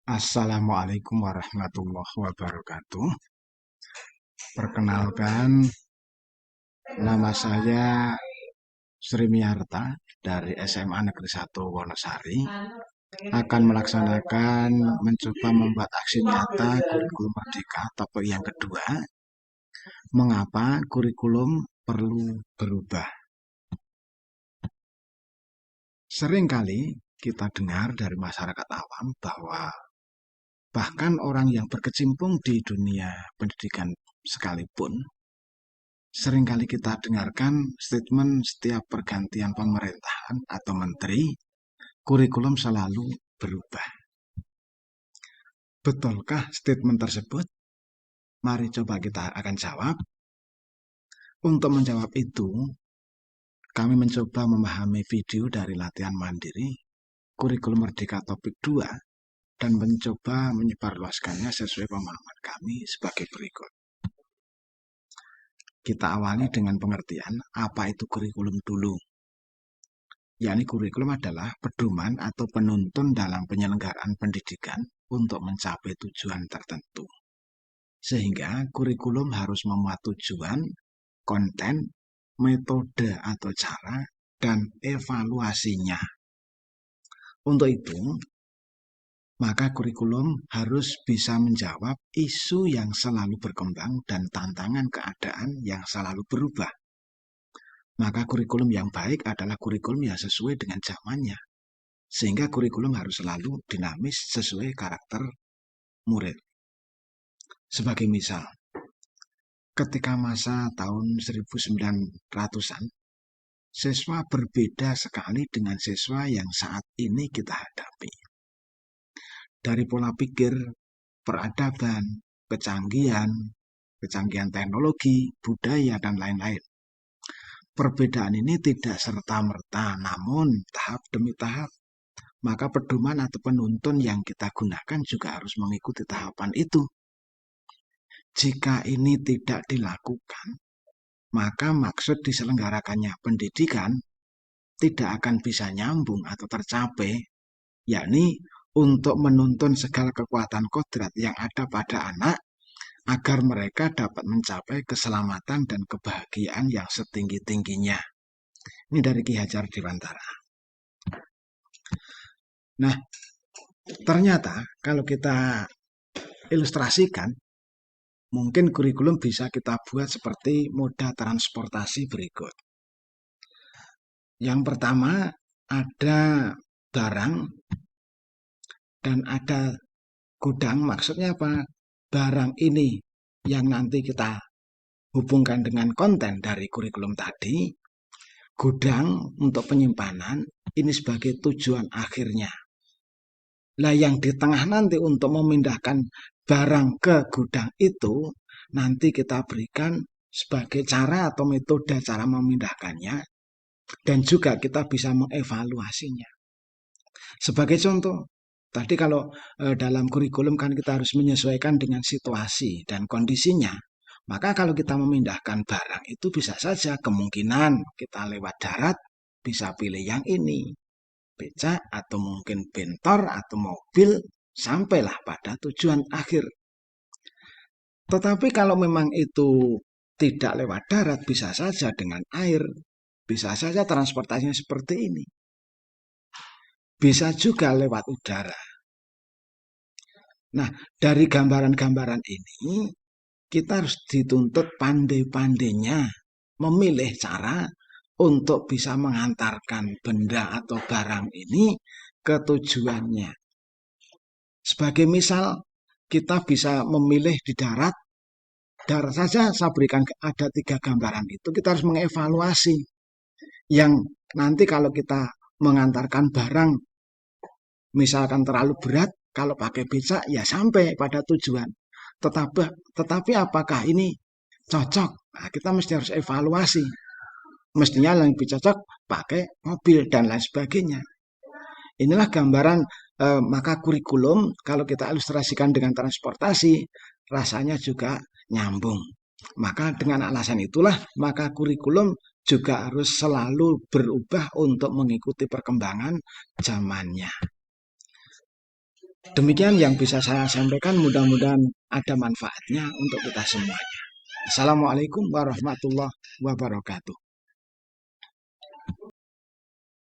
Assalamualaikum warahmatullahi wabarakatuh. Perkenalkan, nama saya Sri Miyarta dari SMA Negeri 1 Wonosari akan mencoba membuat aksi nyata kurikulum merdeka topik yang kedua, mengapa kurikulum perlu berubah. Seringkali kita dengar dari masyarakat awam bahwa bahkan orang yang berkecimpung di dunia pendidikan sekalipun, seringkali kita dengarkan statement setiap pergantian pemerintahan atau menteri, kurikulum selalu berubah. Betulkah statement tersebut? Mari coba kita akan jawab. Untuk menjawab itu, kami mencoba memahami video dari latihan mandiri, kurikulum merdeka topik 2, dan mencoba menyebarluaskannya sesuai pemahaman kami sebagai berikut. Kita awali dengan pengertian apa itu kurikulum dulu. Yakni kurikulum adalah pedoman atau penuntun dalam penyelenggaraan pendidikan untuk mencapai tujuan tertentu. Sehingga kurikulum harus memuat tujuan, konten, metode atau cara, dan evaluasinya. Untuk itu, maka kurikulum harus bisa menjawab isu yang selalu berkembang dan tantangan keadaan yang selalu berubah. Maka kurikulum yang baik adalah kurikulum yang sesuai dengan zamannya. Sehingga kurikulum harus selalu dinamis sesuai karakter murid. Sebagai misal, ketika masa tahun 1900-an, siswa berbeda sekali dengan siswa yang saat ini kita hadapi. Dari pola pikir, peradaban, kecanggihan teknologi, budaya, dan lain-lain. Perbedaan ini tidak serta-merta, namun tahap demi tahap. Maka pedoman atau penuntun yang kita gunakan juga harus mengikuti tahapan itu. Jika ini tidak dilakukan, maka maksud diselenggarakannya pendidikan tidak akan bisa nyambung atau tercapai, yakni untuk menuntun segala kekuatan kodrat yang ada pada anak agar mereka dapat mencapai keselamatan dan kebahagiaan yang setinggi-tingginya. Ini dari Ki Hajar Dewantara. Nah, ternyata kalau kita ilustrasikan, mungkin kurikulum bisa kita buat seperti moda transportasi berikut. Yang pertama, ada barang dan ada gudang. Maksudnya apa? Barang ini yang nanti kita hubungkan dengan konten dari kurikulum tadi, gudang untuk penyimpanan, ini sebagai tujuan akhirnya. Nah, yang di tengah nanti untuk memindahkan barang ke gudang itu, nanti kita berikan sebagai cara atau metode cara memindahkannya, dan juga kita bisa mengevaluasinya. Sebagai contoh, tadi kalau dalam kurikulum kan kita harus menyesuaikan dengan situasi dan kondisinya. Maka kalau kita memindahkan barang itu bisa saja kemungkinan kita lewat darat bisa pilih yang ini. Becak atau mungkin bentor atau mobil sampailah pada tujuan akhir. Tetapi kalau memang itu tidak lewat darat bisa saja dengan air. Bisa saja transportasinya seperti ini. Bisa juga lewat udara. Nah, dari gambaran-gambaran ini, kita harus dituntut pandai-pandainya memilih cara untuk bisa mengantarkan benda atau barang ini ke tujuannya. Sebagai misal, kita bisa memilih di darat. Darat saja saya berikan ada 3 gambaran itu, kita harus mengevaluasi. Yang nanti kalau kita mengantarkan barang, misalkan terlalu berat, kalau pakai becak ya sampai pada tujuan. Tetapi apakah ini cocok? Nah, kita mesti harus evaluasi. Mestinya lebih cocok pakai mobil dan lain sebagainya. Inilah gambaran maka kurikulum kalau kita ilustrasikan dengan transportasi rasanya juga nyambung. Maka dengan alasan itulah maka kurikulum juga harus selalu berubah untuk mengikuti perkembangan zamannya. Demikian yang bisa saya sampaikan, mudah-mudahan ada manfaatnya untuk kita semuanya. Assalamualaikum warahmatullahi wabarakatuh.